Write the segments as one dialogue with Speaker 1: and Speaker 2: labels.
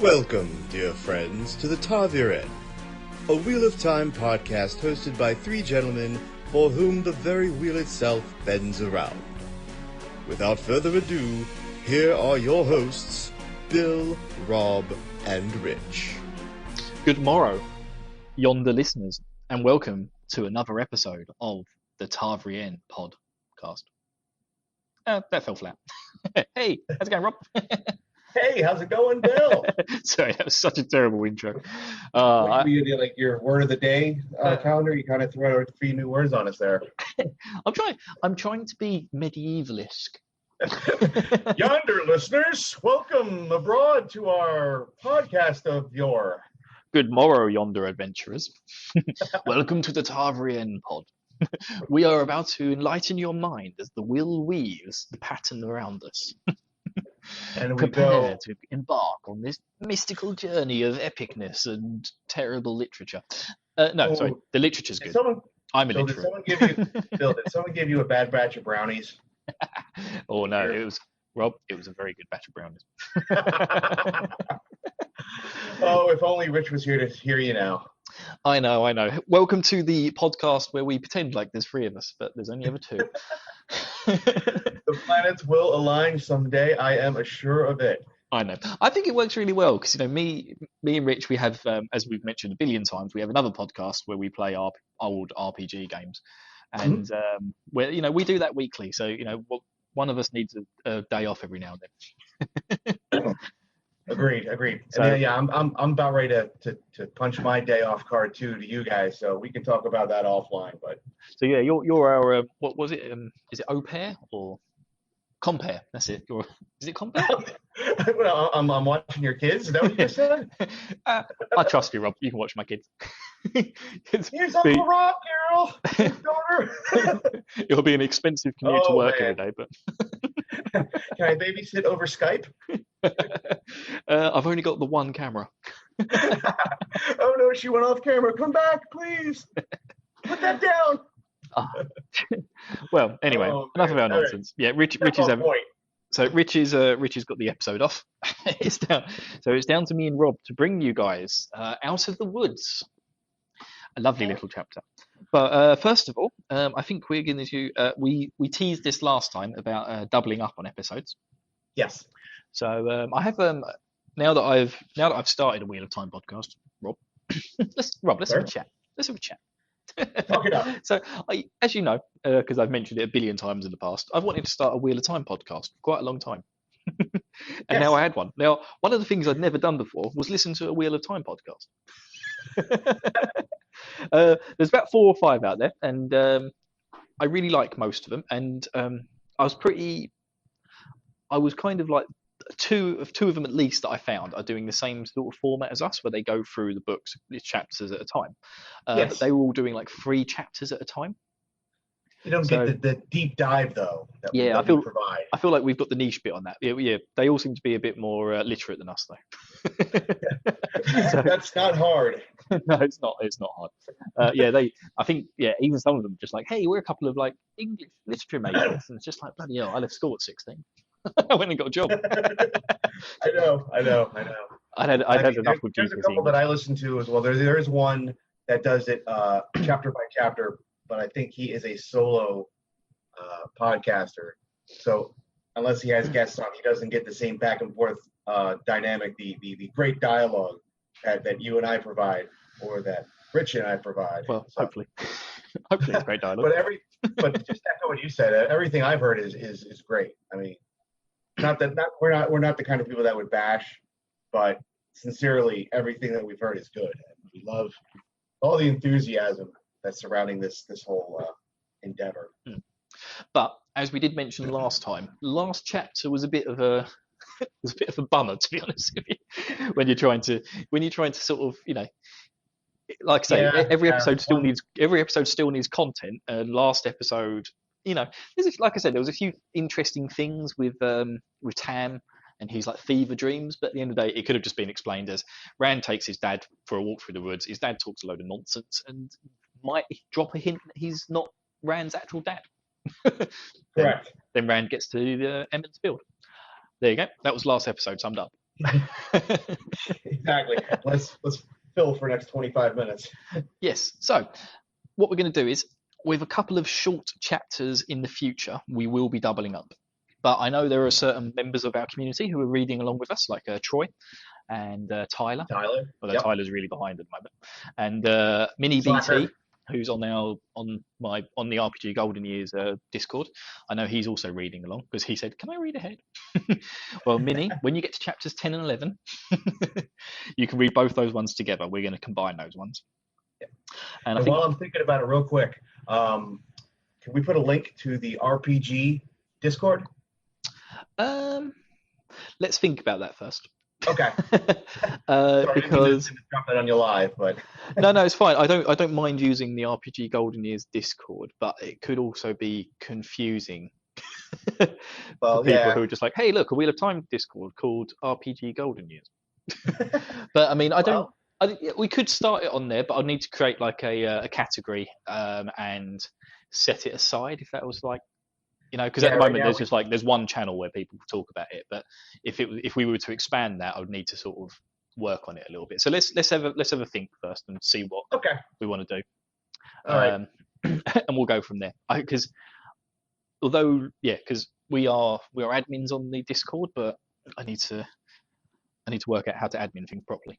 Speaker 1: Welcome, dear friends, to the Taviren, a Wheel of Time podcast hosted by three gentlemen for whom the very wheel itself bends around. Without further ado, here are your hosts, Bill, Rob, and Rich.
Speaker 2: Good morrow, yonder listeners, and welcome to another episode of the Tavrien podcast. That fell flat. Hey, how's it going, Rob?
Speaker 3: Hey, how's it going, Bill?
Speaker 2: Sorry, that was such a terrible intro.
Speaker 3: You did like your word of the day calendar. You kind of threw out 3 new words on us there.
Speaker 2: I'm trying to be medieval-esque.
Speaker 3: Yonder listeners, welcome abroad to our podcast of yore.
Speaker 2: Good morrow, yonder adventurers. Welcome to the Tavrien pod. We are about to enlighten your mind as the wheel weaves the pattern around us.
Speaker 3: And we
Speaker 2: Prepare to embark on this mystical journey of epicness and terrible literature. Sorry, the literature's good. I'm illiterate.
Speaker 3: Did someone give you a bad batch of brownies?
Speaker 2: Oh no, it was a very good batch of brownies.
Speaker 3: Oh, if only Rich was here to hear you now.
Speaker 2: I know. Welcome to the podcast where we pretend like there's 3 of us, but there's only ever 2.
Speaker 3: The planets will align someday. I am assured of it.
Speaker 2: I know. I think it works really well because me and Rich, we have, as we've mentioned a billion times, we have another podcast where we play our old RPG games, and we do that weekly. So one of us needs a day off every now and then.
Speaker 3: Agreed. So, and I'm about ready to punch my day off card too to you guys, so we can talk about that offline. But
Speaker 2: so yeah, you're our what was it? Is it au pair or compare? That's it. Is it compare?
Speaker 3: Well, I'm watching your kids. Is that what you just said?
Speaker 2: I trust you, Rob. You can watch my kids.
Speaker 3: Here's Uncle Rob, Carol, his daughter.
Speaker 2: It'll be an expensive commute to work every day, but
Speaker 3: can I babysit over Skype?
Speaker 2: I've only got the one camera.
Speaker 3: Oh no, she went off camera. Come back, please. Put that down. Well, anyway, enough of our nonsense. Right. Yeah, Rich is having. So Rich has got the episode off. It's down to me and Rob to bring you guys out of the woods. A lovely little chapter. But first of all, I think we're going to we teased this last time about doubling up on episodes. Yes.
Speaker 2: So I have now that I've started a Wheel of Time podcast, Rob. let's have a chat. Let's have a chat.
Speaker 3: Talk it up.
Speaker 2: So, as you know, because I've mentioned it a billion times in the past, I've wanted to start a Wheel of Time podcast for quite a long time. And now I had one. Now, one of the things I'd never done before was listen to a Wheel of Time podcast. There's about 4 or 5 out there, and I really like most of them. And I was kind of like two of them at least that I found are doing the same sort of format as us, where they go through the books chapters at a time.
Speaker 3: Yes.
Speaker 2: But they were all doing like 3 chapters at a time.
Speaker 3: You don't get the deep dive though.
Speaker 2: I feel like we've got the niche bit on that. Yeah. They all seem to be a bit more literate than us though.
Speaker 3: That's not hard.
Speaker 2: No, it's not. It's not hard. I think even some of them just like, hey, we're a couple of like English literature majors, and it's just like, bloody hell, I left school at 16. I went and got a job.
Speaker 3: I know.
Speaker 2: I'd had enough with
Speaker 3: There's a couple that I listen to as well. There is one that does it chapter by chapter, but I think he is a solo podcaster. So unless he has guests on, he doesn't get the same back and forth dynamic, the great dialogue that you and I provide, or that Rich and I provide.
Speaker 2: Well, so, hopefully it's great dialogue.
Speaker 3: But just echo what you said. Everything I've heard is great. I mean, we're not the kind of people that would bash, but sincerely, everything that we've heard is good. And we love all the enthusiasm that's surrounding this whole endeavor.
Speaker 2: But as we did mention last time, last chapter was a bit of a bummer, to be honest with you. When you're trying to sort of, like I say, every episode still needs content. And last episode, like I said, there was a few interesting things with Tam and his like fever dreams, but at the end of the day, it could have just been explained as Rand takes his dad for a walk through the woods. His dad talks a load of nonsense and might drop a hint that he's not Rand's actual dad.
Speaker 3: Correct.
Speaker 2: Then Rand gets to Emond's Field. There you go. That was last episode summed up.
Speaker 4: Exactly. Let's fill for the next 25 minutes.
Speaker 2: Yes. So what we're going to do is, with a couple of short chapters in the future, we will be doubling up. But I know there are certain members of our community who are reading along with us, like Troy and Tyler. Although Tyler's really behind at the moment. And Mini BT, who's on the RPG Golden Years Discord. I know he's also reading along because he said, "Can I read ahead?" Well, Mini, when you get to chapters 10 and 11, you can read both those ones together. We're going to combine those ones.
Speaker 4: Yeah.
Speaker 2: And
Speaker 4: while I'm thinking about it real quick, can we put a link to the RPG Discord?
Speaker 2: Let's think about that first.
Speaker 4: Okay.
Speaker 2: Because
Speaker 4: drop that on your live, but
Speaker 2: no, it's fine. I don't mind using the RPG Golden Years Discord, but it could also be confusing for people who are just like, "Hey, look, a Wheel of Time Discord called RPG Golden Years." But I mean, we could start it on there, but I'd need to create like a category and set it aside if that was like. Because at the moment there's one channel where people talk about it, but if we were to expand that, I would need to sort of work on it a little bit. So let's have a think first and see what we want to do.
Speaker 4: All right.
Speaker 2: And we'll go from there. Because we are admins on the Discord, but I need to work out how to admin things properly.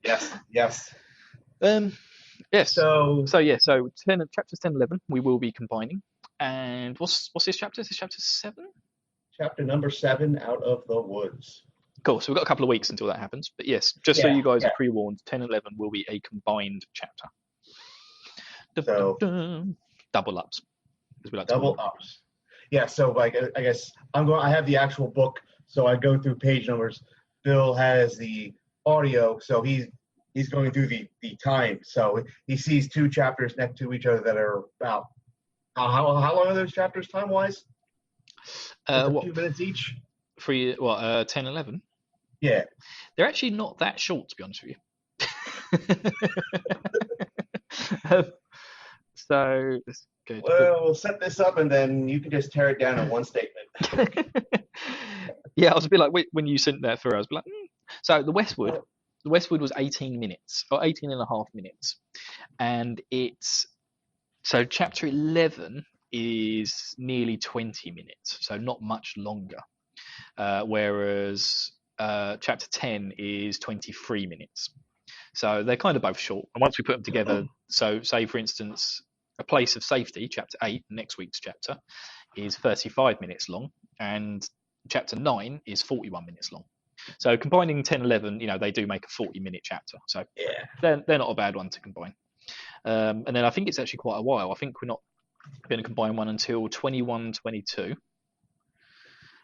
Speaker 4: Yes.
Speaker 2: Yes. So chapters 10 and 11 we will be combining. And what's this chapter? Is this chapter 7?
Speaker 4: Chapter number 7, Out of the Woods.
Speaker 2: Cool. So we've got a couple of weeks until that happens. But yes, so you guys are pre-warned, 10 and 11 will be a combined chapter.
Speaker 4: So,
Speaker 2: double ups. As we like to
Speaker 4: double ups. Yeah, so I guess I have the actual book, so I go through page numbers. Bill has the audio, so he's going through the time. So he sees 2 chapters next to each other that are about how long are those chapters time wise? A few minutes each.
Speaker 2: 10 and 11?
Speaker 4: Yeah.
Speaker 2: They're actually not that short, to be honest with you. So let's go.
Speaker 4: We'll set this up and then you can just tear it down in one statement.
Speaker 2: Yeah, I was a bit like when you sent that through, I was like, So the Westwood was 18 minutes or 18 and a half minutes, and so chapter 11 is nearly 20 minutes, so not much longer, whereas chapter 10 is 23 minutes. So they're kind of both short, and once we put them together, so say for instance A Place of Safety, chapter 8, next week's chapter, is 35 minutes long, and chapter 9 is 41 minutes long. So combining 10 and 11, they do make a 40-minute chapter. So they're not a bad one to combine. And then I think it's actually quite a while. I think we're not going to combine one until 21, 22.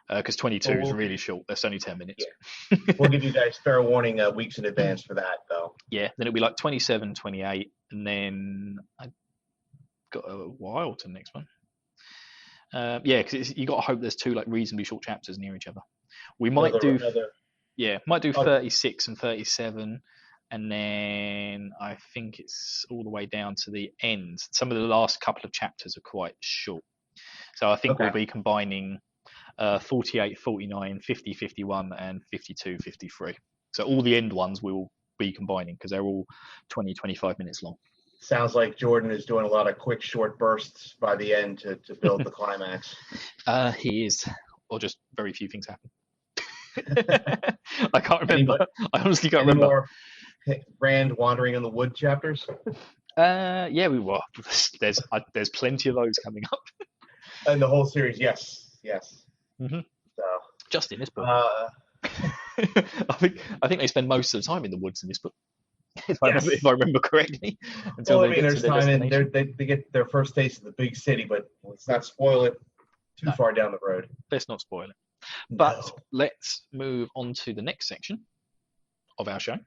Speaker 2: Because 22 is really short. That's only 10 minutes.
Speaker 4: Yeah. We'll give you guys fair warning weeks in advance for that, though.
Speaker 2: Yeah, then it'll be like 27, 28, and then I've got a while to the next one. Because you got to hope there's 2 like reasonably short chapters near each other. We might do 36 and 37, and then I think it's all the way down to the end. Some of the last couple of chapters are quite short, so I think we'll be combining 48, 49, 50, 51, and 52, 53. So all the end ones we'll be combining because they're all 20, 25 minutes long.
Speaker 4: Sounds like Jordan is doing a lot of quick, short bursts by the end to build the climax.
Speaker 2: He is, or just very few things happen. I can't remember. I honestly can't remember.
Speaker 4: More Rand Wandering in the Wood chapters?
Speaker 2: Yeah, we will. There's plenty of those coming up.
Speaker 4: And the whole series, yes.
Speaker 2: Mm-hmm.
Speaker 4: So,
Speaker 2: just in this book. I think they spend most of the time in the woods in this book, if I remember correctly.
Speaker 4: There's time and they get their first taste of the big city, but let's not spoil it too far down the road.
Speaker 2: Let's not spoil it. But let's move on to the next section of our show.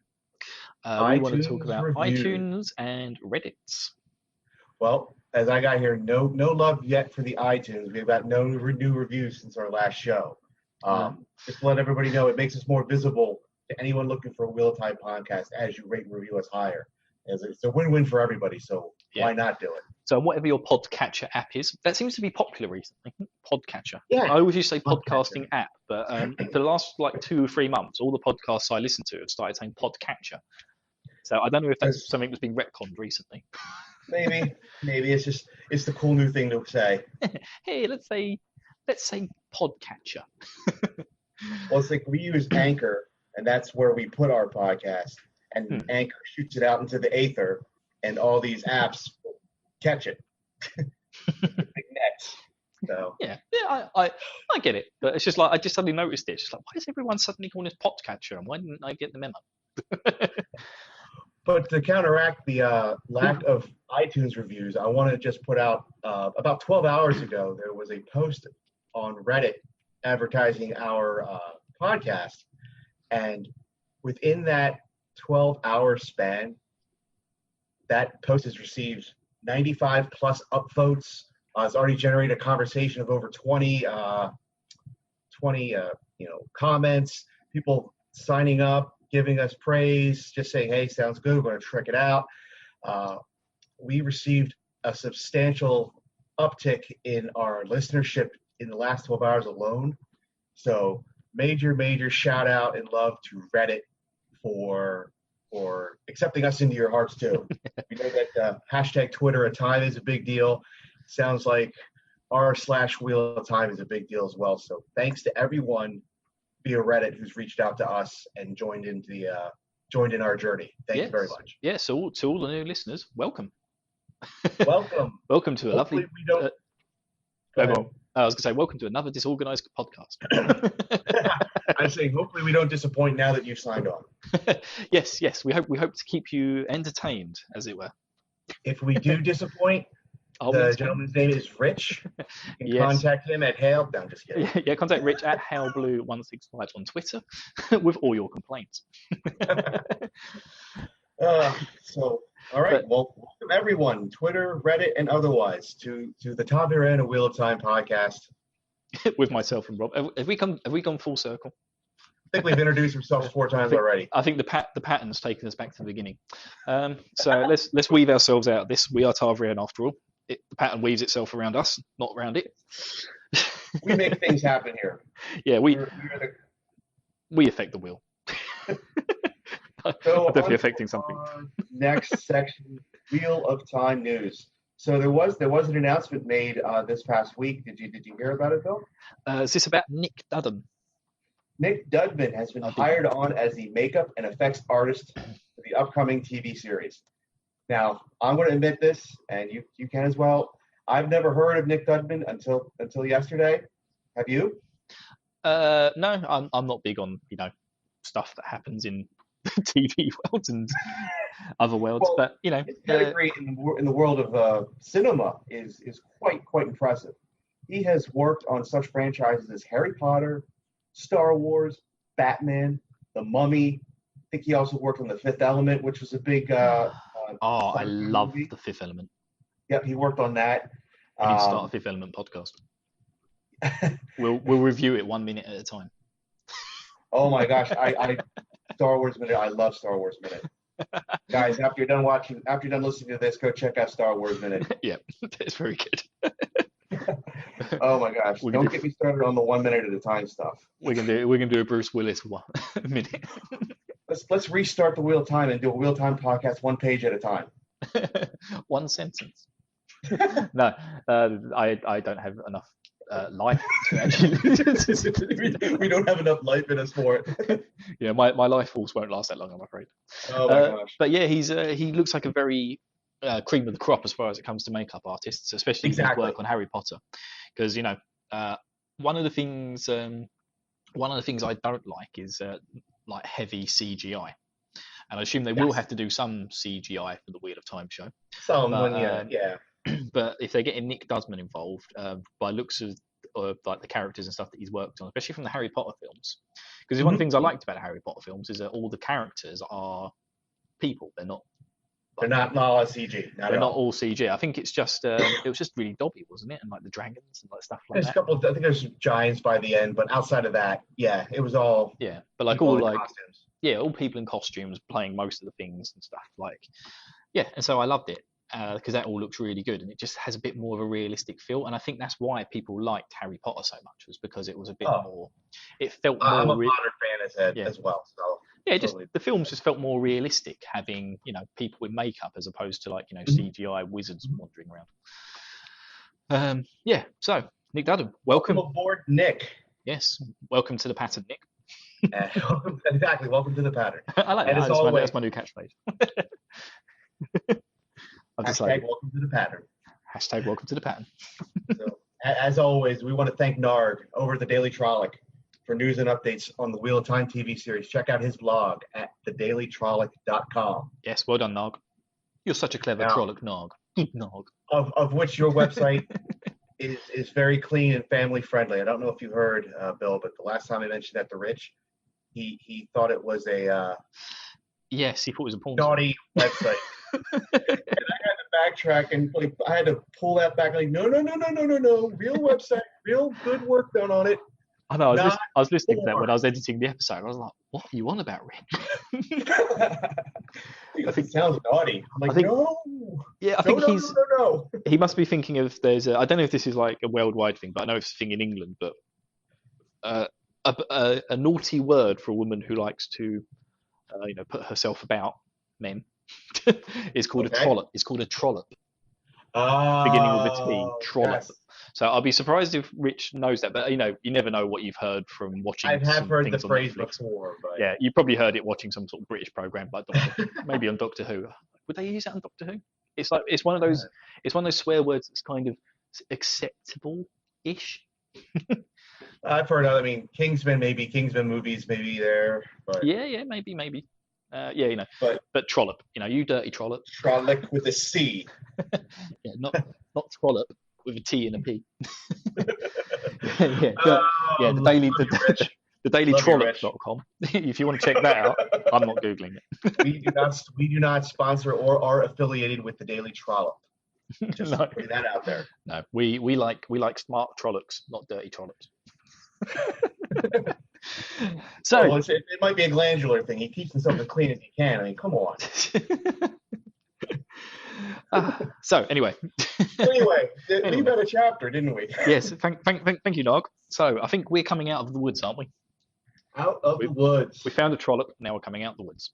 Speaker 2: We want to talk about iTunes and Reddits.
Speaker 4: Well, as I got here, no love yet for the iTunes. We've got no new reviews since our last show. Just to let everybody know, it makes us more visible to anyone looking for a Wheel of Time podcast as you rate and review us higher. As it's a win-win for everybody. So
Speaker 2: Yeah.
Speaker 4: Why not do it?
Speaker 2: So whatever your podcatcher app is, that seems to be popular recently. Podcatcher.
Speaker 4: Yeah.
Speaker 2: I always used to say podcasting app, but for the last like 2 or 3 months, all the podcasts I listen to have started saying podcatcher. So I don't know if that's something that's been retconned recently.
Speaker 4: Maybe it's the cool new thing to say.
Speaker 2: Hey, let's say podcatcher.
Speaker 4: Well, it's like we use Anchor, and that's where we put our podcast, and Anchor shoots it out into the aether, and all these apps catch it. Big nets. So
Speaker 2: Yeah, I get it, but it's just like I just suddenly noticed it. It's just like, why is everyone suddenly calling this podcatcher, and why didn't I get the memo?
Speaker 4: But to counteract the lack of iTunes reviews, I want to just put out about 12 hours ago, there was a post on Reddit advertising our podcast. And within that 12-hour span, that post has received 95 plus upvotes. It's already generated a conversation of over 20 comments, people signing up, giving us praise, just saying, hey, sounds good, we're going to check it out. We received a substantial uptick in our listenership in the last 12 hours alone. So major shout out and love to Reddit for accepting us into your hearts too. We know that hashtag Twitter at time is a big deal. Sounds like r/Wheel of Time is a big deal as well. So thanks to everyone via Reddit who's reached out to us and joined in our journey. Thank you very much.
Speaker 2: Yes, so to all the new listeners, welcome.
Speaker 4: Welcome.
Speaker 2: Welcome to a
Speaker 4: Hopefully
Speaker 2: lovely.
Speaker 4: we don't. Go ahead.
Speaker 2: I was going to say, welcome to another disorganized podcast.
Speaker 4: I'm saying, hopefully we don't disappoint now that you've signed on.
Speaker 2: Yes. We hope to keep you entertained, as it were.
Speaker 4: If we do disappoint, the gentleman's name is Rich. You can contact him at Hale. No, I'm just kidding.
Speaker 2: Yeah, contact Rich at HaleBlue165 on Twitter with all your complaints.
Speaker 4: All right. Well, welcome everyone, Twitter, Reddit, and otherwise, to the Tavira and a Wheel of Time podcast.
Speaker 2: With myself and Rob. Have we gone full circle?
Speaker 4: I think we've introduced ourselves 4 times already.
Speaker 2: I think the pattern's taken us back to the beginning. So let's weave ourselves out of this. We are Tavrian after all. The pattern weaves itself around us, not around it.
Speaker 4: We make things happen here.
Speaker 2: Yeah, we affect the wheel.
Speaker 4: So
Speaker 2: definitely affecting something.
Speaker 4: Next section, Wheel of Time news. So there was an announcement made this past week. Did you hear about it, Bill?
Speaker 2: Is this about Nick Dudden?
Speaker 4: Nick Dudman has been hired on as the makeup and effects artist for the upcoming TV series. Now, I'm going to admit this, and you can as well. I've never heard of Nick Dudman until yesterday. Have you?
Speaker 2: No, I'm not big on stuff that happens in the TV world and other worlds, but his
Speaker 4: pedigree in the world of cinema is quite impressive. He has worked on such franchises as Harry Potter, Star Wars, Batman, The Mummy. I think he also worked on The Fifth Element, which was a big.
Speaker 2: I love The Fifth Element.
Speaker 4: Yep, he worked on that.
Speaker 2: We need to start a Fifth Element podcast. We'll review it 1 minute at a time.
Speaker 4: Oh my gosh, I Star Wars Minute. I love Star Wars Minute. Guys, after you're done listening to this, go check out Star Wars Minute.
Speaker 2: Yeah, it's very good.
Speaker 4: Oh my gosh! Don't get me started on the 1 minute at a time stuff.
Speaker 2: We're gonna do a Bruce Willis 1 minute.
Speaker 4: Let's restart the Wheel of Time and do a Wheel of Time podcast 1 page at a time.
Speaker 2: 1 sentence. No, I don't have enough life to actually.
Speaker 4: We don't have enough life in us for it.
Speaker 2: Yeah, my life force won't last that long, I'm afraid.
Speaker 4: Oh my gosh!
Speaker 2: But yeah, he looks like a very cream of the crop as far as it comes to makeup artists, especially his work on Harry Potter, because one of the things I don't like is like heavy CGI, and I assume they will have to do some CGI for the Wheel of Time show.
Speaker 4: Yeah.
Speaker 2: But if they're getting Nick Dudman involved, by looks of like the characters and stuff that he's worked on, especially from the Harry Potter films, because one of the things I liked about Harry Potter films is that all the characters are people. They're not
Speaker 4: all CG.
Speaker 2: They're not all CG. I think it's just it was just really Dobby, wasn't it? And like the dragons and like stuff like that.
Speaker 4: I think there's giants by the end, but outside of that, yeah, it was all.
Speaker 2: Yeah, but like all like
Speaker 4: costumes.
Speaker 2: Yeah, all people in costumes playing most of the things and stuff. Like, yeah, and so I loved it. because that all looks really good, and it just has a bit more of a realistic feel. And I think that's why people liked Harry Potter so much, was because it was a bit more. It felt more.
Speaker 4: I'm a modern fan as well. So
Speaker 2: yeah, the films just felt more realistic, having people in makeup as opposed to CGI wizards wandering around. Yeah. So Nick Dudden, welcome
Speaker 4: aboard, Nick.
Speaker 2: Yes, welcome to the pattern, Nick.
Speaker 4: Exactly, welcome to the pattern.
Speaker 2: I like that. That's my new catchphrase.
Speaker 4: Hashtag welcome to the pattern.
Speaker 2: Hashtag welcome to the pattern.
Speaker 4: So, as always, we want to thank Narg over at the Daily Trolloc for news and updates on the Wheel of Time TV series. Check out his blog at thedailytrolloc.com.
Speaker 2: Yes, well done, Narg. You're such a clever Trolloc, Narg. Narg.
Speaker 4: Of which your website is very clean and family friendly. I don't know if you heard, Bill, but the last time I mentioned that to Rich, he thought it was a
Speaker 2: yes, he thought it was a porn
Speaker 4: naughty website. And I had to backtrack and I had to pull that back. Like, no, real website, real good work done on it.
Speaker 2: I know. I was listening to that when I was editing the episode. I was like, "What are you on about, Rich?"
Speaker 4: I think it sounds naughty. I'm like, no.
Speaker 2: Yeah, I think no. He must be thinking of I don't know if this is like a worldwide thing, but I know it's a thing in England. But a naughty word for a woman who likes to, put herself about men is called a trollop. It's called a trollop. Beginning with a T, trollop. Yes. So I'll be surprised if Rich knows that, but you never know what you've heard from watching.
Speaker 4: I have heard the
Speaker 2: on
Speaker 4: phrase
Speaker 2: Netflix.
Speaker 4: Before, but
Speaker 2: yeah, you probably heard it watching some sort of British program, like maybe on Doctor Who. Would they use that on Doctor Who? It's one of those swear words that's kind of acceptable-ish.
Speaker 4: I've heard of. I mean, Kingsman movies, maybe there. But
Speaker 2: yeah, maybe. But trollop, you dirty trollop.
Speaker 4: Trollop with a C.
Speaker 2: Yeah, not trollop with a T and a P. The dailytrollop.com. If you want to check that out, I'm not Googling it.
Speaker 4: We do not sponsor or are affiliated with the Daily Trollop. Just putting that out there.
Speaker 2: No, we like smart trollocs, not dirty trollops. So
Speaker 4: it might be a glandular thing. He keeps himself as clean as he can. I mean, come on.
Speaker 2: So anyway,
Speaker 4: we had a chapter, didn't we?
Speaker 2: Yes. Thank you, Nog. So I think we're coming out of the woods, aren't we?
Speaker 4: Out of the woods.
Speaker 2: We found a trollop. Now we're coming out the woods.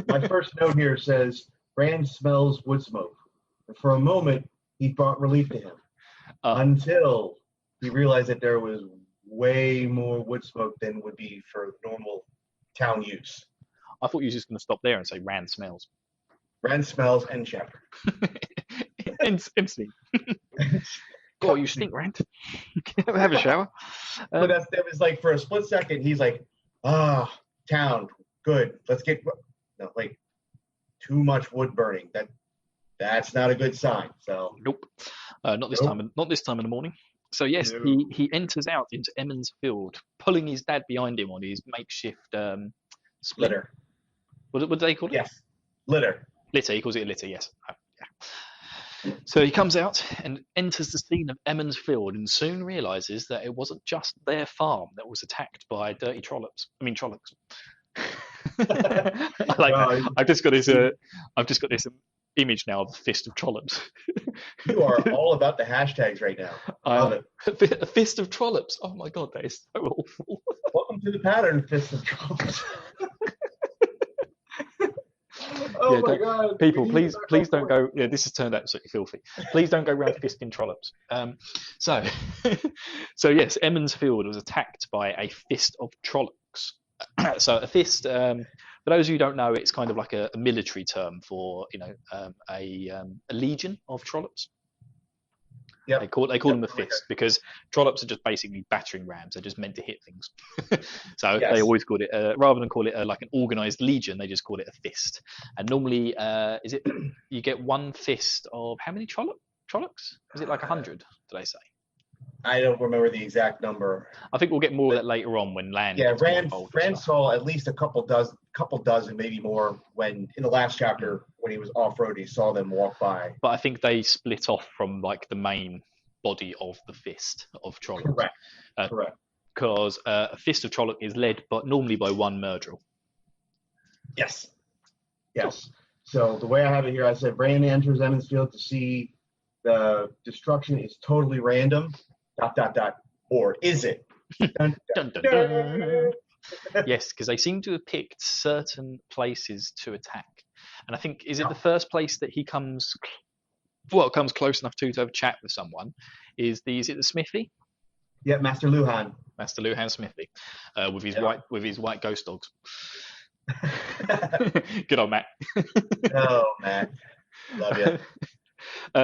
Speaker 4: My first note here says, Rand smells wood smoke. And for a moment, he brought relief to him until he realized that there was way more wood smoke than would be for normal town use.
Speaker 2: I thought you were just going to stop there and say Rand smells.
Speaker 4: Rand smells and chapter.
Speaker 2: and stink. God, you stink, Rand. Have a shower.
Speaker 4: But that was like for a split second, he's like, town, good. Let's get too much wood burning. That's not a good sign. So
Speaker 2: nope. Not this time. Not this time in the morning. So yes, he enters out into Emond's Field, pulling his dad behind him on his makeshift
Speaker 4: litter.
Speaker 2: What did they call it?
Speaker 4: Yes, litter.
Speaker 2: Litter. He calls it a litter. Yes. Yeah. So he comes out and enters the scene of Emond's Field, and soon realizes that it wasn't just their farm that was attacked by dirty trollocs. I've just got this image now of a fist of trollops.
Speaker 4: You are all about the hashtags right now. I love it.
Speaker 2: A fist of trollops. Oh my god, that is so awful.
Speaker 4: Welcome to the pattern, fist of trollops. Oh my god.
Speaker 2: People, please don't go. Yeah, this has turned out absolutely filthy. Please don't go around fisting trollops. So yes, Emond's Field was attacked by a fist of trollocs. So a fist, for those of you who don't know, it's kind of like a military term for a legion of trollops. Yeah, they call them a fist because trollops are just basically battering rams. They're just meant to hit things. So yes. They always call it rather than call it like an organized legion, they just call it a fist. And normally, you get one fist of how many trollocs? Is it like 100? Did I say?
Speaker 4: I don't remember the exact number.
Speaker 2: I think we'll get more of that later on when Land.
Speaker 4: Yeah, Rand saw at least a couple dozen, maybe more, when in the last chapter when he was off-road, he saw them walk by.
Speaker 2: But I think they split off from like the main body of the fist of Trolloc.
Speaker 4: Correct.
Speaker 2: Because a fist of Trolloc is led, but normally by one Myrddraal.
Speaker 4: Yes.
Speaker 2: Cool.
Speaker 4: So the way I have it here, I said Rand enters Emmons Field to see the destruction is totally random. ... Or is it? Dun,
Speaker 2: Dun, dun, dun. Yes, because they seem to have picked certain places to attack. And I think, is it the first place that he comes close enough to have a chat with someone? Is it the smithy?
Speaker 4: Yeah, Master Luhan.
Speaker 2: Master Luhan Smithy, with his white ghost dogs. Good old Matt.
Speaker 4: Oh, Matt. Love you.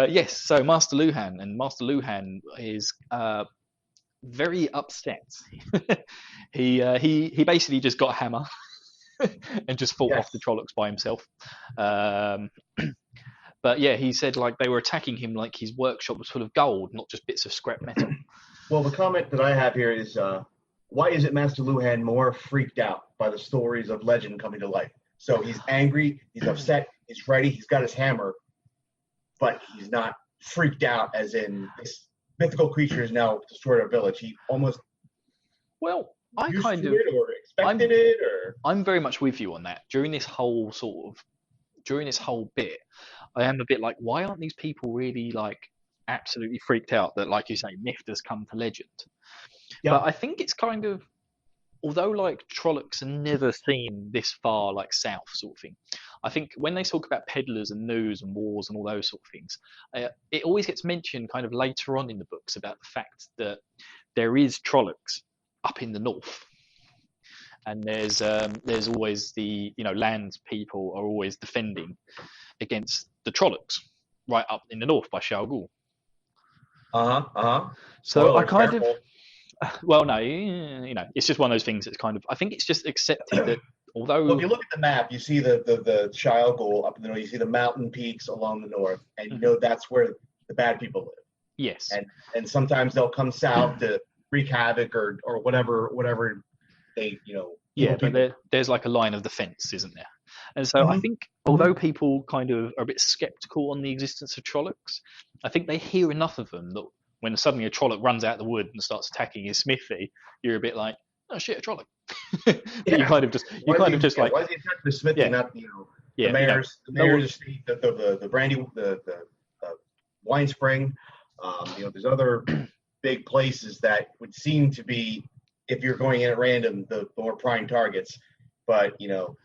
Speaker 2: Yes, so Master Luhan is very upset. he basically just got a hammer and just fought off the Trollocs by himself. But yeah, he said like they were attacking him like his workshop was full of gold, not just bits of scrap metal.
Speaker 4: Well, the comment that I have here is, why isn't Master Luhan more freaked out by the stories of legend coming to life? So he's angry, he's upset, he's ready, he's got his hammer, but he's not freaked out as in this mythical creature has now destroyed our village. He almost
Speaker 2: I kind of
Speaker 4: expected it, or
Speaker 2: I'm very much with you on that. During this whole bit, I am a bit like, why aren't these people really like absolutely freaked out that, like you say, myth has come to legend? Yeah. But I think it's kind of, although like Trollocs are never seen this far like south sort of thing, I think when they talk about peddlers and news and wars and all those sort of things, it always gets mentioned kind of later on in the books about the fact that there is Trollocs up in the north, and there's always the land people are always defending against the Trollocs right up in the north by Shao Ghul. So I kind of, well, no, it's just one of those things that's kind of, I think it's just accepted that although...
Speaker 4: Well, if you look at the map, you see the Shao Ghul up in the north, you see the mountain peaks along the north, and you know that's where the bad people live.
Speaker 2: Yes.
Speaker 4: And sometimes they'll come south to wreak havoc or whatever they,
Speaker 2: Yeah, but there's like a line of defense, isn't there? And so I think although people kind of are a bit skeptical on the existence of Trollocs, I think they hear enough of them that when suddenly a Trolloc runs out of the wood and starts attacking his smithy, you're a bit like, oh shit, a Trolloc. You kind of just like,
Speaker 4: why is he attacking the smithy, not the mayor's estate, the brandy, the wine spring. There's other big places that would seem to be, if you're going in at random, the more prime targets. But the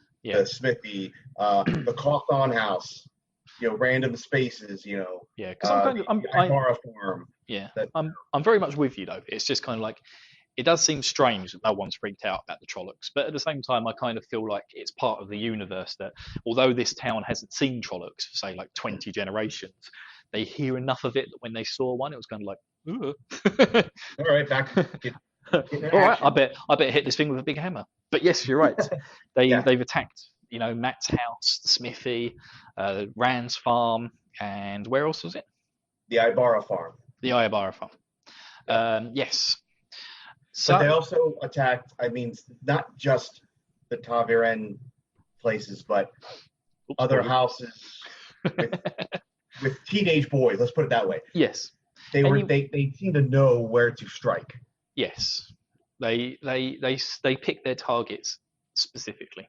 Speaker 4: smithy, the Cawthon house, random spaces,
Speaker 2: Yeah, because I'm
Speaker 4: farm.
Speaker 2: Yeah, I'm very much with you though. It's just kind of like, it does seem strange that no one's freaked out about the Trollocs, but at the same time, I kind of feel like it's part of the universe that although this town hasn't seen Trollocs for say like 20 generations, they hear enough of it that when they saw one, it was kind of like, ooh.
Speaker 4: All right, back.
Speaker 2: All right, I bet hit this thing with a big hammer. But yes, you're right. They've attacked, Matt's house, the smithy, Rand's farm, and where else was it?
Speaker 4: The Ibarra farm.
Speaker 2: The Ibarra farm. Yes. So
Speaker 4: but they also attacked. I mean, not just the ta'veren places, but other houses with teenage boys. Let's put it that way.
Speaker 2: Yes.
Speaker 4: They seem to know where to strike.
Speaker 2: Yes, they pick their targets specifically,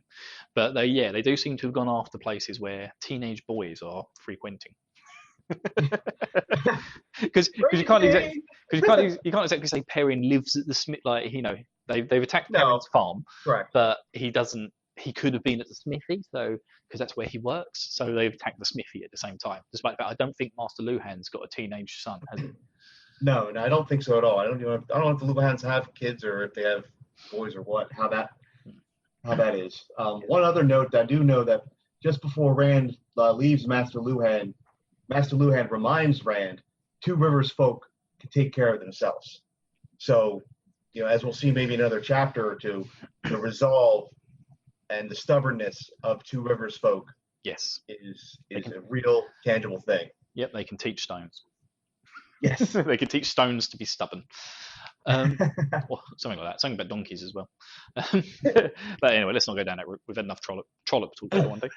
Speaker 2: but they do seem to have gone after places where teenage boys are frequenting. Because you can't exactly say Perrin lives at the Smith, like they've attacked Perrin's farm,
Speaker 4: right?
Speaker 2: But he could have been at the smithy, so because that's where he works, so they've attacked the smithy at the same time. Despite that, I don't think Master Luhan's got a teenage son, has he?
Speaker 4: No, I don't think so at all. I don't know if the Luhans have kids or if they have boys or what. How that is. One other note, I do know that just before Rand leaves Master Luhan reminds Rand, Two Rivers folk can take care of themselves. So, as we'll see maybe another chapter or two, the resolve and the stubbornness of Two Rivers folk is a real tangible thing.
Speaker 2: Yep, they can teach stones.
Speaker 4: Yes.
Speaker 2: They could teach stones to be stubborn. Well, something like that. Something about donkeys as well. But anyway, let's not go down that route. We've had enough Trolloc talk for one day.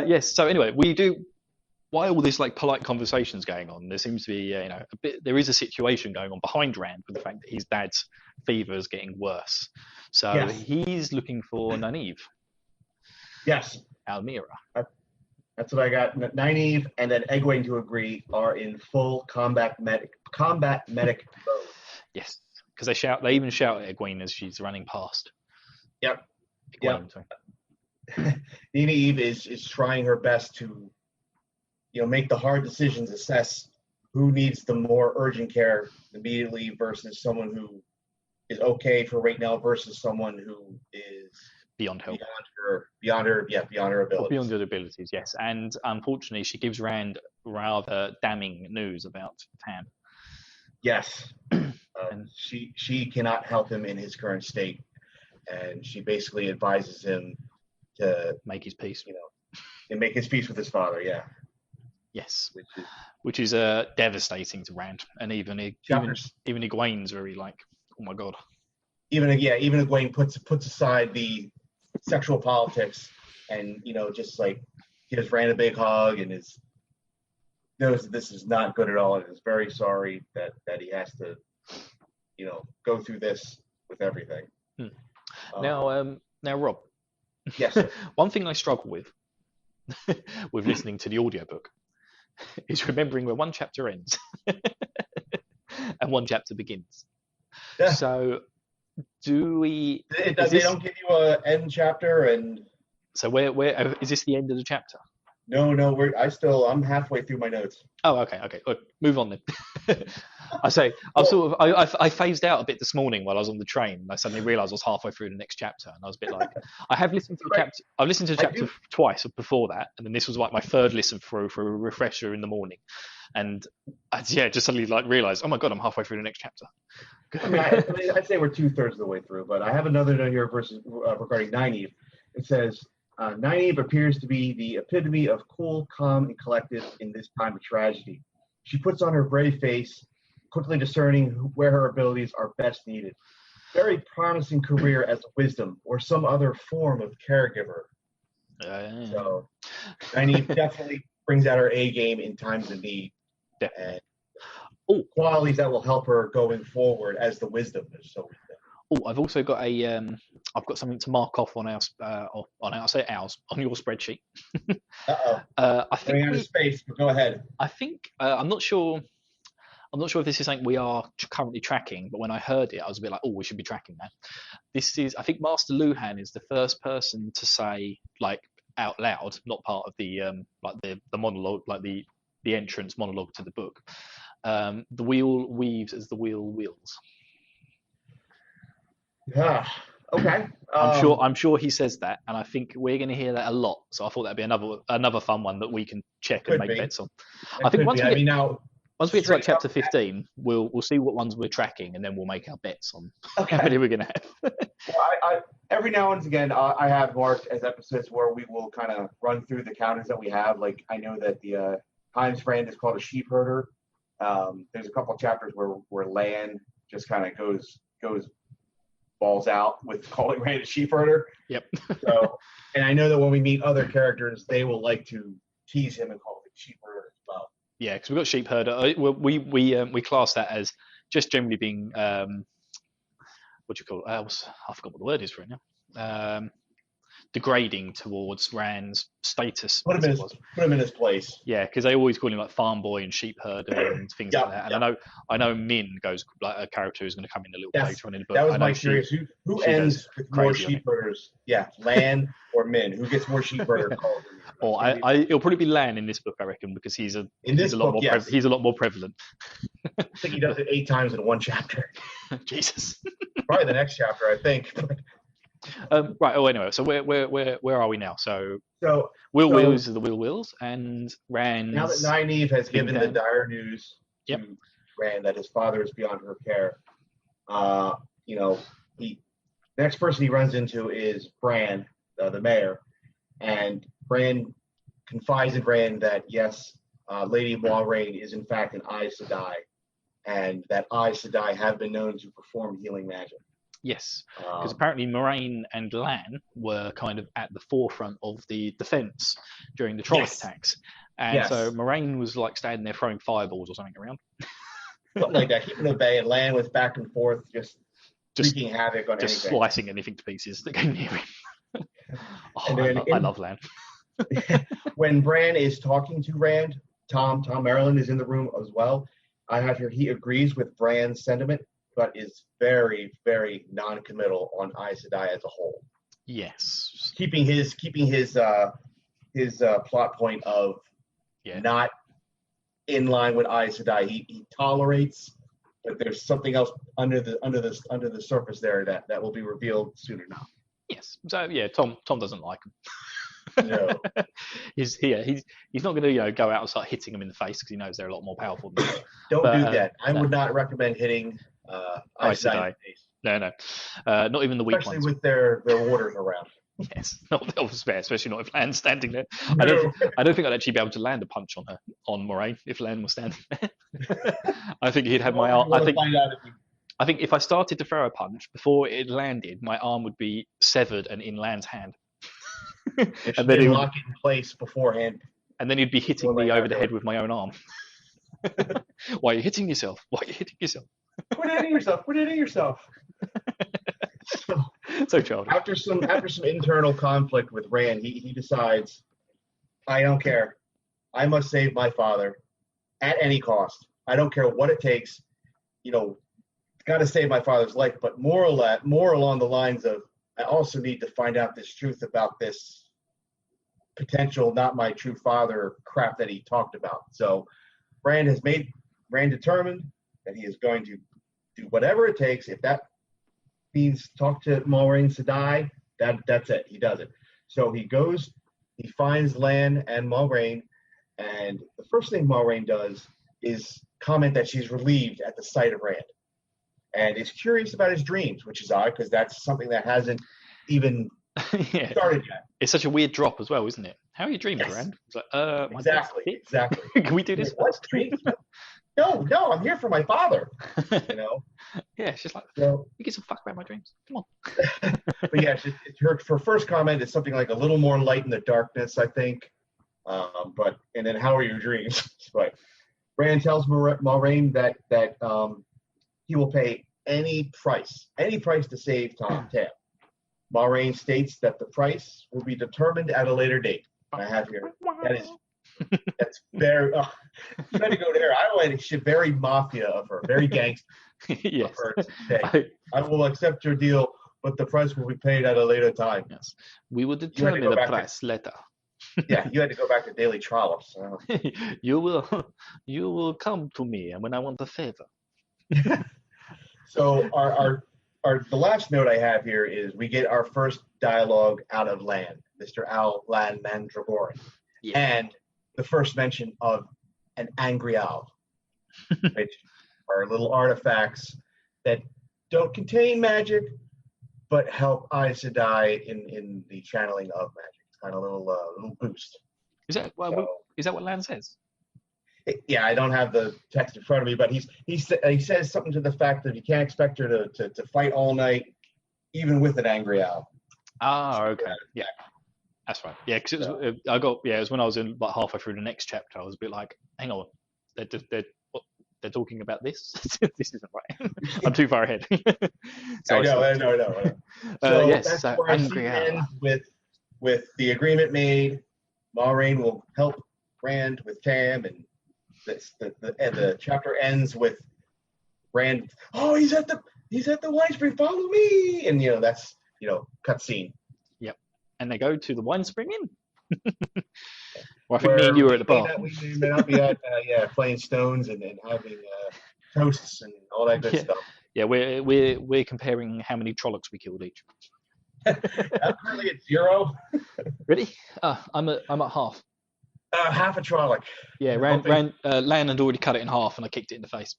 Speaker 2: Yes. So anyway, we do. While all this like polite conversations going on, there seems to be there is a situation going on behind Rand with the fact that his dad's fever is getting worse. So he's looking for Nynaeve.
Speaker 4: Yes.
Speaker 2: Almira.
Speaker 4: That's what I got. Nynaeve and then Egwene, to agree, are in full combat medic mode.
Speaker 2: Yes, because they even shout at Egwene as she's running past.
Speaker 4: Yep.
Speaker 2: Egwene, sorry.
Speaker 4: Nynaeve is trying her best to, make the hard decisions, assess who needs the more urgent care immediately versus someone who is okay for right now versus someone who is
Speaker 2: beyond help.
Speaker 4: Beyond her abilities.
Speaker 2: Beyond her abilities, yes. And unfortunately, she gives Rand rather damning news about Tam.
Speaker 4: Yes. She cannot help him in his current state, and she basically advises him to
Speaker 2: make his peace.
Speaker 4: And make his peace with his father. Yeah.
Speaker 2: Yes. Which is devastating to Rand, and even Egwene's very like, oh my god.
Speaker 4: Even Egwene puts aside the sexual politics, and just like gives Rand a big hug and knows that this is not good at all, and is very sorry that he has to go through this with everything.
Speaker 2: Now Rob.
Speaker 4: Yes.
Speaker 2: One thing I struggle with listening to the audiobook is remembering where one chapter ends and one chapter begins.
Speaker 4: Yeah.
Speaker 2: So do we?
Speaker 4: They don't give you an end chapter, and
Speaker 2: so where is this the end of the chapter?
Speaker 4: No, I'm halfway through my notes.
Speaker 2: Oh, okay. Look, move on then. I phased out a bit this morning while I was on the train, and I suddenly realised I was halfway through the next chapter, and I was a bit like, I have listened to the chapter. I've listened to the chapter twice before that, and then this was like my third listen through for a refresher in the morning, and just suddenly like realised, oh my god, I'm halfway through the next chapter.
Speaker 4: I'd say we're 2/3 of the way through, but I have another note here regarding Nynaeve. It says, Nynaeve appears to be the epitome of cool, calm, and collected in this time of tragedy. She puts on her brave face, quickly discerning where her abilities are best needed. Very promising career as a wisdom or some other form of caregiver. So Nynaeve definitely brings out her A game in times of need.
Speaker 2: Definitely.
Speaker 4: And qualities that will help her going forward as the wisdom. So
Speaker 2: I've also got I've got something to mark off on your spreadsheet.
Speaker 4: I think out of space, but go ahead.
Speaker 2: I think I'm not sure if this is something we are currently tracking, but when I heard it, I was a bit like, we should be tracking that. I think Master Luhan is the first person to say, like, out loud, not part of the the monologue, like the entrance monologue to the book. The wheel weaves as the wheel wheels.
Speaker 4: Yeah. Okay.
Speaker 2: I'm sure he says that, and I think we're going to hear that a lot. So I thought that'd be another fun one that we can check and make bets on. I think once we get to like chapter 15, we'll see what ones we're tracking, and then we'll make our bets on how many we're going to have.
Speaker 4: Well, every now and again, I have marked as episodes where we will kind of run through the counters that we have. Like I know that the Times friend is called a sheep herder. There's a couple of chapters where Lan just kind of goes balls out with calling Rand a sheep herder.
Speaker 2: Yep.
Speaker 4: So, and I know that when we meet other characters, they will like to tease him and call him sheep herder as well.
Speaker 2: Yeah, because we've got sheep herder. We class that as just generally being what do you call it? I forgot what the word is for it now. Degrading towards Rand's status.
Speaker 4: Put him in his place.
Speaker 2: Yeah, because they always call him like farm boy and sheep herder and things like that. And I know Min goes like a character who's going to come in a little later on in the book.
Speaker 4: That was my curious. Who ends with more sheep herders? Yeah, Lan or Min? Who gets more sheep herder calls?
Speaker 2: Or it'll probably be Lan in this book, I reckon, because he's a lot more prevalent.
Speaker 4: I think he does it 8 times in one chapter.
Speaker 2: Jesus.
Speaker 4: Probably the next chapter, I think.
Speaker 2: Right. Oh, anyway. So where are we now? So Will Wills are the Will Wills, and Rand.
Speaker 4: Now that Nynaeve has given the dire news to Rand that his father is beyond her care, next person he runs into is Bran, the mayor, and Bran confides in Bran that yes, Lady Moiraine is in fact an Aes Sedai, and that Aes Sedai have been known to perform healing magic.
Speaker 2: Yes, because apparently Moiraine and Lan were kind of at the forefront of the defense during the Trolloc attacks. And so Moiraine was like standing there throwing fireballs or something around.
Speaker 4: Something like that, keeping at bay, and Lan was back and forth, just wreaking havoc on anything.
Speaker 2: Just slicing anything to pieces that came near him. Oh, I love Lan.
Speaker 4: When Bran is talking to Rand, Tom Maryland is in the room as well. I have here he agrees with Bran's sentiment, but is very, very non-committal on Aes Sedai as a whole.
Speaker 2: Yes.
Speaker 4: Keeping his plot point of not in line with Aes Sedai. He tolerates, but there's something else under the surface there that will be revealed soon enough.
Speaker 2: Yes. So yeah, Tom doesn't like him.
Speaker 4: No.
Speaker 2: he's not going to go out and start hitting him in the face because he knows they're a lot more powerful than him.
Speaker 4: Don't do that. I would not recommend hitting Aes Sedai in the face.
Speaker 2: No. Not even the weak
Speaker 4: especially
Speaker 2: ones.
Speaker 4: with their warders around.
Speaker 2: Yes, not fair, especially not if Lan's standing there.
Speaker 4: No.
Speaker 2: I don't think I'd actually be able to land a punch on Moraine if Lan was standing there. I think he'd have my arm. I think if I started to throw a punch before it landed, my arm would be severed and in Lan's hand.
Speaker 4: And then he'd lock it in place beforehand.
Speaker 2: And then he'd be hitting me over the head with my own arm. Why are you hitting yourself? Quit
Speaker 4: hitting yourself.
Speaker 2: So childish.
Speaker 4: After some internal conflict with Rand, he decides, I don't care. I must save my father at any cost. I don't care what it takes. Got to save my father's life, but more along the lines of, I also need to find out this truth about this potential not my true father crap that he talked about. So Rand determined that he is going to do whatever it takes. If that means talk to Moiraine Sedai, that's it. He does it. So he goes, he finds Lan and Moiraine, and the first thing Moiraine does is comment that she's relieved at the sight of Rand. And is curious about his dreams, which is odd because that's something that hasn't even started yet.
Speaker 2: It's such a weird drop as well, isn't it? How are your dreams, Rand? It's like,
Speaker 4: exactly.
Speaker 2: Can we do this?
Speaker 4: What dreams? No, I'm here for my father.
Speaker 2: Yeah, it's just like, you get some fuck about my dreams. Come on.
Speaker 4: But yeah, her first comment is something like a little more light in the darkness, I think. And then how are your dreams? But Rand tells Moiraine that he will pay any price to save Tam. Moiraine states that the price will be determined at a later date. I have here. That's very. You had to go there. I went. She very mafia of her, very gangster.
Speaker 2: Yes.
Speaker 4: Of her to say, I will accept your deal, but the price will be paid at a later time.
Speaker 2: Yes. We will determine the price later.
Speaker 4: Yeah, you had to go back to Daily Trollops. So.
Speaker 2: You will come to me when I want a favor.
Speaker 4: So the last note I have here is we get our first dialogue out of Lan, Mr. Lan Mandragoran, and the first mention of an angry owl, which are little artifacts that don't contain magic, but help Aes Sedai in the channeling of magic. It's kind of a little boost.
Speaker 2: Is that what Lan says?
Speaker 4: Yeah, I don't have the text in front of me, but he says something to the fact that you can't expect her to fight all night, even with an angry owl.
Speaker 2: Ah, okay, yeah, that's right. Yeah, because it was when I was in about halfway through the next chapter, I was a bit like, hang on, they're talking about this. This isn't right. I'm too far ahead.
Speaker 4: So I know. So that's where
Speaker 2: angry owl
Speaker 4: ends with the agreement made. Moiraine will help Rand with Tam, and the chapter ends with Rand. Oh, he's at the wine spring. Follow me, and that's cutscene.
Speaker 2: Yep, and they go to the wine spring inn. Well, I think me and you were at the bar.
Speaker 4: We may not be at playing stones and having toasts and all that good stuff.
Speaker 2: Yeah, we're comparing how many Trollocs we killed each.
Speaker 4: I'm currently at 0.
Speaker 2: Really? I'm at half.
Speaker 4: Half a Trolloc.
Speaker 2: Yeah, Lan had already cut it in half, and I kicked it in the face.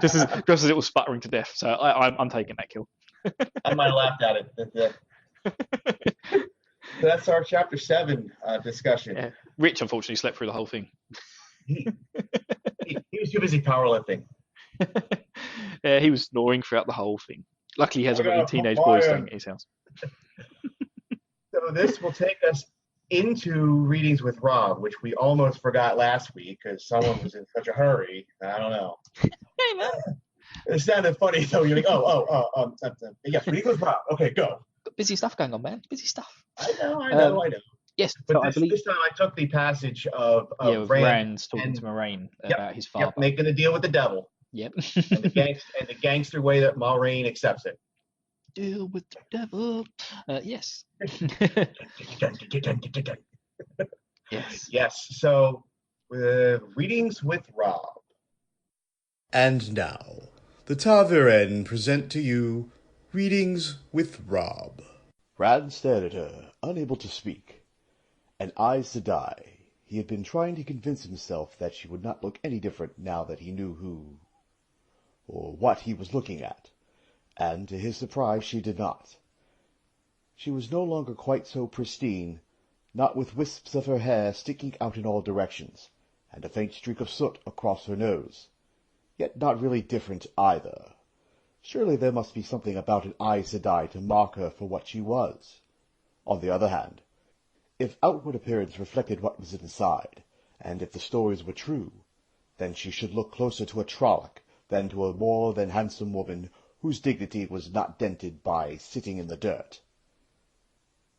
Speaker 2: just as it was sputtering to death. So I'm taking that kill.
Speaker 4: I might have laughed at it. So that's our chapter 7 discussion.
Speaker 2: Yeah. Rich unfortunately slept through the whole thing.
Speaker 4: He was too busy powerlifting.
Speaker 2: Yeah, he was snoring throughout the whole thing. Luckily, he has a little teenage boy staying at his house.
Speaker 4: So this will take us into readings with Rob, which we almost forgot last week because someone was in such a hurry. I don't know.
Speaker 2: Hey, man.
Speaker 4: It sounded funny, though. You're like, yes, reading with Rob. Okay, go.
Speaker 2: Got busy stuff going on, man. Busy stuff.
Speaker 4: I know.
Speaker 2: Yes,
Speaker 4: But
Speaker 2: so I believe
Speaker 4: this time I took the passage of
Speaker 2: Rand talking
Speaker 4: and,
Speaker 2: to Moraine about his father.
Speaker 4: Yep, making a deal with the devil.
Speaker 2: Yep.
Speaker 4: and the gangster way that Moraine accepts it.
Speaker 2: Deal with the devil. Yes. Yes.
Speaker 4: Yes. So, readings with Rob.
Speaker 1: And now, the Taviren present to you Readings with Rob. Rand stared at her, unable to speak. And Aes Sedai. He had been trying to convince himself that she would not look any different now that he knew who or what he was looking at. And to his surprise, she did not. She was no longer quite so pristine, not with wisps of her hair sticking out in all directions, and a faint streak of soot across her nose. Yet not really different either. Surely there must be something about an Aes Sedai to mark her for what she was. On the other hand, if outward appearance reflected what was inside, and if the stories were true, then she should look closer to a Trolloc than to a more than handsome woman whose dignity was not dented by sitting in the dirt.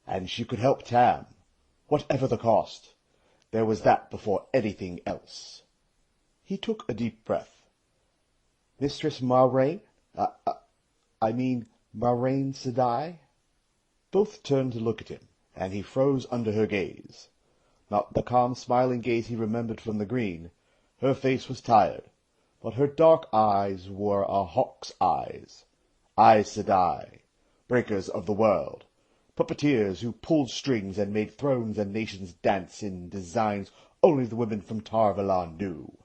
Speaker 1: And she could help Tam, whatever the cost. There was that before anything else. He took a deep breath. Mistress Moraine? Moraine Sedai? Both turned to look at him, and he froze under her gaze. Not the calm, smiling gaze he remembered from the green. Her face was tired, but her dark eyes were a hawk's eyes. Aes Sedai, breakers of the world, puppeteers who pulled strings and made thrones and nations dance in designs only the women from Tar Valon knew.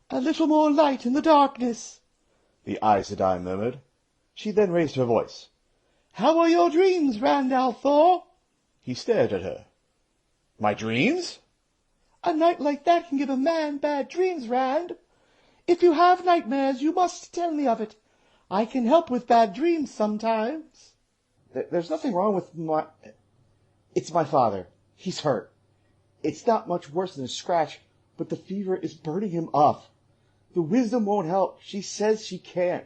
Speaker 1: A little more light in the darkness, the Aes Sedai murmured. She then raised her voice. How are your dreams, Rand al'Thor? He stared at her. My dreams? A night like that can give a man bad dreams, Rand. If you have nightmares, you must tell me of it. I can help with bad dreams sometimes. There's nothing wrong with my... It's my father. He's hurt. It's not much worse than a scratch, but the fever is burning him up. The wisdom won't help. She says she can't.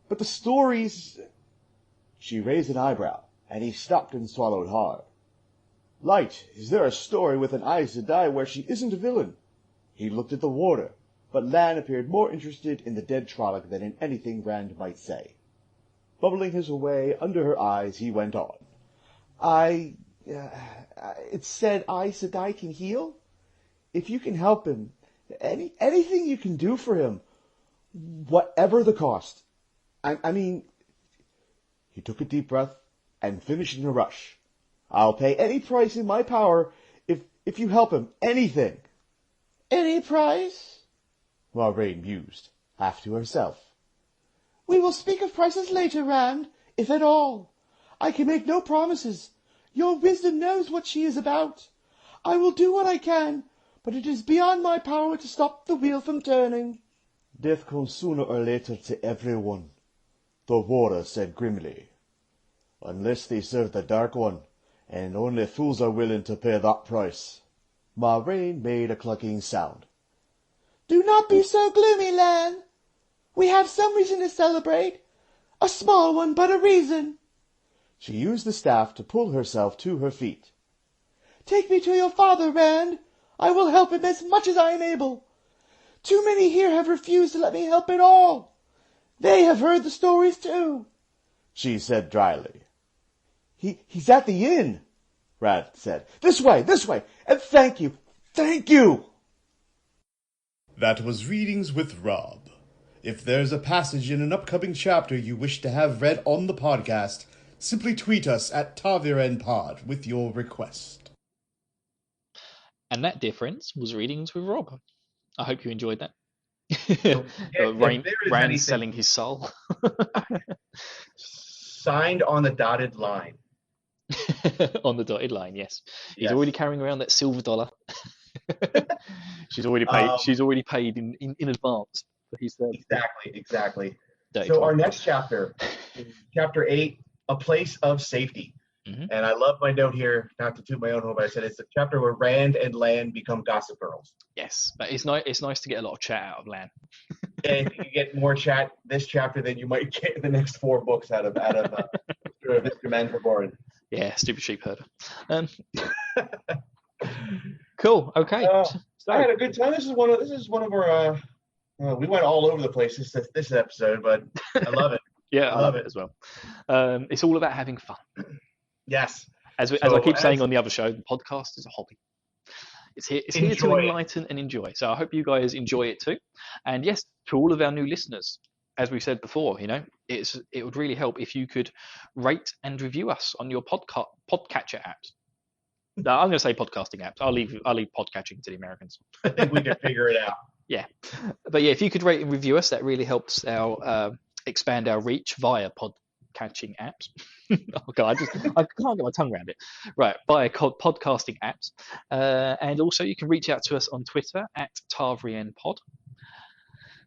Speaker 1: But the stories... She raised an eyebrow, and he stopped and swallowed hard. Light, is there a story with an Aes Sedai where she isn't a villain? He looked at the warder, but Lan appeared more interested in the dead Trolloc than in anything Rand might say. Bubbling his way under her eyes, he went on. It's said Aes Sedai can heal? If you can help him, anything you can do for him, whatever the cost. He took a deep breath and finished in a rush. I'll pay any price in my power if you help him. Anything. Any price? Moraine mused, half to herself. We will speak of prices later, Rand, if at all. I can make no promises. Your wisdom knows what she is about. I will do what I can, but it is beyond my power to stop the wheel from turning. Death comes sooner or later to everyone, the warder said grimly. Unless they serve the Dark One, and only fools are willing to pay that price. Moraine made a clucking sound. Do not be so gloomy, Lan. We have some reason to celebrate. A small one, but a reason. She used the staff to pull herself to her feet. Take me to your father, Rand. I will help him as much as I am able. Too many here have refused to let me help at all. They have heard the stories too, she said dryly. He's at the inn, Rand said. This way, and thank you. That was Readings with Rob. If there's a passage in an upcoming chapter you wish to have read on the podcast, simply tweet us at TavirenPod with your request.
Speaker 2: And that difference was Readings with Rob. I hope you enjoyed that. Rand selling his soul.
Speaker 4: Signed on the dotted line.
Speaker 2: On the dotted line, yes. He's already carrying around that silver dollar. She's already paid in advance for his
Speaker 4: Exactly. So our next chapter, chapter 8, A Place of Safety. Mm-hmm. And I love my note here, not to toot my own horn, but I said it's the chapter where Rand and Lan become gossip girls.
Speaker 2: Yes, but it's nice to get a lot of chat out of Lan.
Speaker 4: And if you get more chat this chapter than you might get the next 4 books out of Mr. Mandragoran.
Speaker 2: Yeah, stupid sheep herder. Cool. Okay.
Speaker 4: So, I had a good time. This is one of our. We went all over the place this episode, but I love it.
Speaker 2: Yeah, I love it as well. It's all about having fun.
Speaker 4: Yes.
Speaker 2: As I keep saying on the other show, the podcast is a hobby. It's here to enlighten and enjoy. So I hope you guys enjoy it too. And yes, to all of our new listeners, as we said before, it would really help if you could rate and review us on your podcatcher apps. No, I'm going to say podcasting apps. I'll leave podcatching to the Americans.
Speaker 4: I think we can figure it out.
Speaker 2: Yeah, but yeah, if you could rate and review us, that really helps our expand our reach via podcatching apps. Oh God, I can't get my tongue around it. Right, via podcasting apps, and also you can reach out to us on Twitter at TarvrienPod.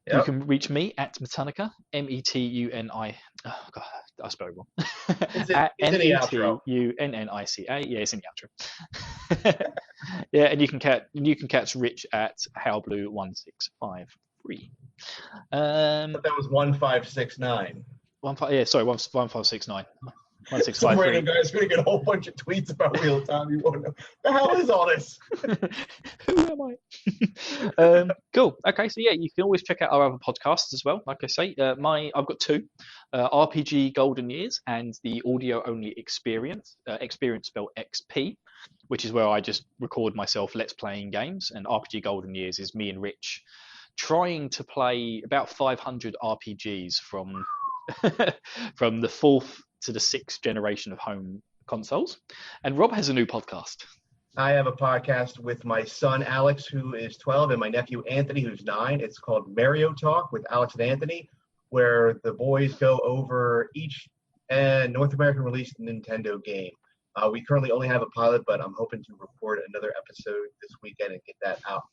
Speaker 2: Yep. You can reach me at Metunica, Metuni. Oh God, I spelled wrong. At Metunica. Yeah, it's in the outro. Yeah, and you can catch Rich at Howblue1653.
Speaker 4: But that was 1569.
Speaker 2: 1569. 1653.
Speaker 4: Some random guy's going to get a whole bunch of tweets about Wheel of Time. You won't know. The hell is all this?
Speaker 2: Who am I? Cool. Okay, so yeah, you can always check out our other podcasts as well. Like I say, I've got two: RPG Golden Years and the audio only Experience. Experience spelled XP, which is where I just record myself let's playing games. And RPG Golden Years is me and Rich trying to play about 500 RPGs from from the 4th to the 6th generation of home consoles. And Rob has a new podcast.
Speaker 4: I have a podcast with my son Alex, who is 12, and my nephew Anthony, who's 9. It's called Mario Talk with Alex and Anthony, where the boys go over each North American released Nintendo game. We currently only have a pilot, but I'm hoping to record another episode this weekend and get that out.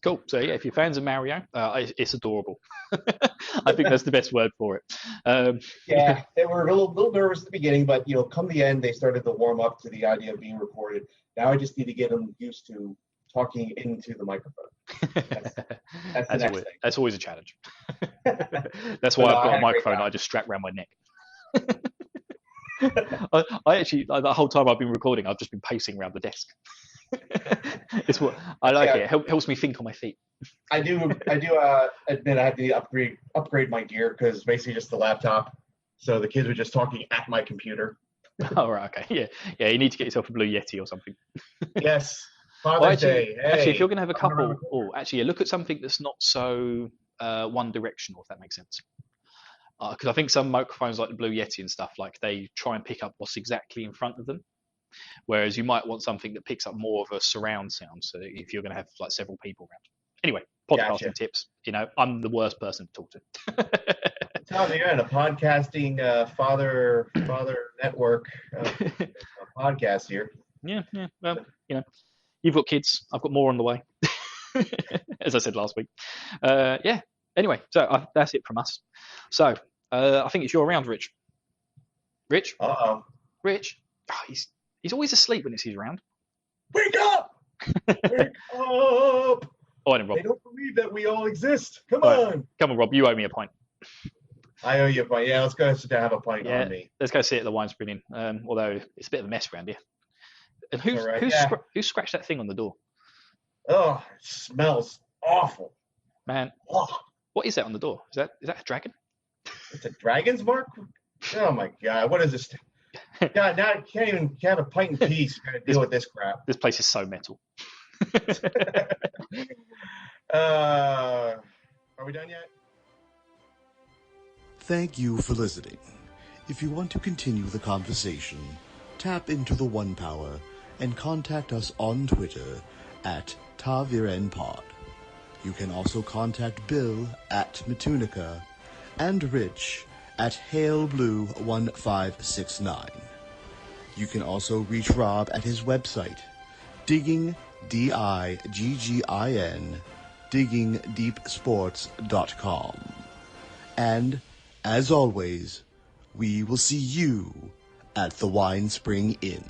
Speaker 2: Cool. So yeah, if you're fans of Mario, it's adorable. I think that's the best word for it.
Speaker 4: Yeah, they were a little nervous at the beginning, but come the end, they started to warm up to the idea of being recorded. Now I just need to get them used to talking into the microphone. That's the next thing.
Speaker 2: That's always a challenge. That's why I've got a microphone that I just strap around my neck. I actually, the whole time I've been recording, I've just been pacing around the desk. It's what I like. It helps me think on my feet.
Speaker 4: I do admit I had to upgrade my gear because basically just the laptop. So the kids were just talking at my computer.
Speaker 2: Oh right, okay, yeah. You need to get yourself a Blue Yeti or something.
Speaker 4: Yes, Father's Day. Hey,
Speaker 2: actually, if you're going to have a couple, look at something that's not so one directional, if that makes sense. Because I think some microphones like the Blue Yeti and stuff, like they try and pick up what's exactly in front of them. Whereas you might want something that picks up more of a surround sound. So if you're going to have like several people around. Anyway, podcasting tips. I'm the worst person to talk to.
Speaker 4: Tom, you're in a podcasting father network podcast here.
Speaker 2: Yeah. Well, you've got kids. I've got more on the way. As I said last week. Yeah. Anyway, so that's it from us. So I think it's your round, Rich. Rich?
Speaker 4: Uh-oh.
Speaker 2: Rich? Oh, he's always asleep when it's his round.
Speaker 4: Wake up! Wake up!
Speaker 2: Oh, and Rob.
Speaker 4: They don't believe that we all exist. Come on,
Speaker 2: Rob. You owe me a pint.
Speaker 4: I owe you a pint. Yeah, let's go sit down and have a pint on me.
Speaker 2: Let's go sit at the wine sprinting. Although it's a bit of a mess around here. And who scratched that thing on the door?
Speaker 4: Oh, it smells awful.
Speaker 2: Man, what is that on the door? Is that a dragon?
Speaker 4: It's a dragon's mark? Oh my God, what is this? God, now I can't even have a pint in peace. Got to deal with this crap.
Speaker 2: This place is so metal.
Speaker 4: Are we done yet?
Speaker 1: Thank you for listening. If you want to continue the conversation, tap into the One Power and contact us on Twitter at TarvrienPod. You can also contact Bill at Metunica and Rich at HaleBlue1569. You can also reach Rob at his website, digging, D-I-G-G-I-N, diggingdeepsports.com. And, as always, we will see you at the Wine Spring Inn.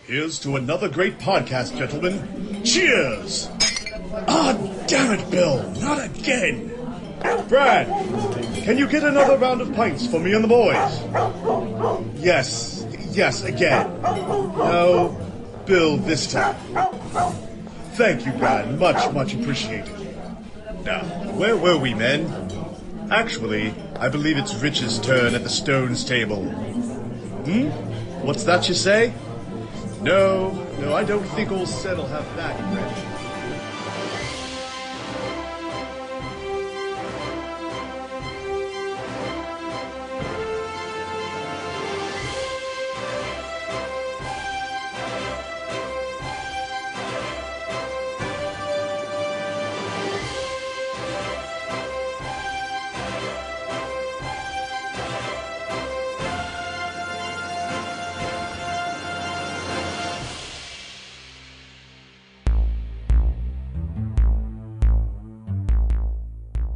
Speaker 5: Here's to another great podcast, gentlemen. Cheers! Ah, damn it, Bill, not again! Brad, can you get another round of pints for me and the boys? Yes, Yes, again. No, Bill this time. Thank you, Brad. Much appreciated. Now, where were we, men? Actually, I believe it's Rich's turn at the Stones table. What's that you say? No, I don't think old Sen will have that, Rich.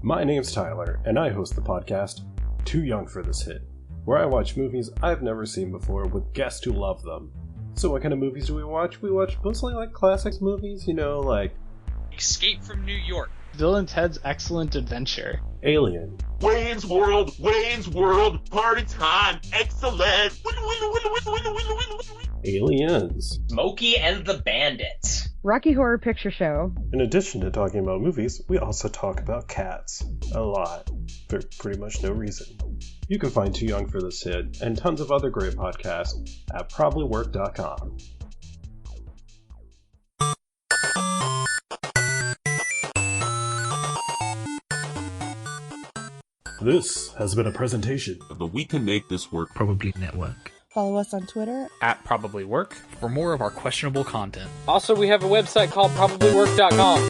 Speaker 6: My name's Tyler, and I host the podcast Too Young for This Hit, where I watch movies I've never seen before with guests who love them. So what kind of movies do we watch? We watch mostly like classics movies, like
Speaker 7: Escape from New York,
Speaker 3: Bill and Ted's Excellent Adventure,
Speaker 6: Alien,
Speaker 8: Wayne's World, party time, excellent,
Speaker 6: Aliens,
Speaker 7: Smokey and the Bandits,
Speaker 9: Rocky Horror Picture Show.
Speaker 6: In addition to talking about movies, we also talk about cats. A lot. For pretty much no reason. You can find Too Young for This Hit and tons of other great podcasts at probablywork.com. This has been a presentation
Speaker 8: of the We Can Make This Work
Speaker 10: Probably Network.
Speaker 11: Follow us on Twitter
Speaker 10: at Probably Work for more of our questionable content.
Speaker 12: Also, we have a website called probablywork.com.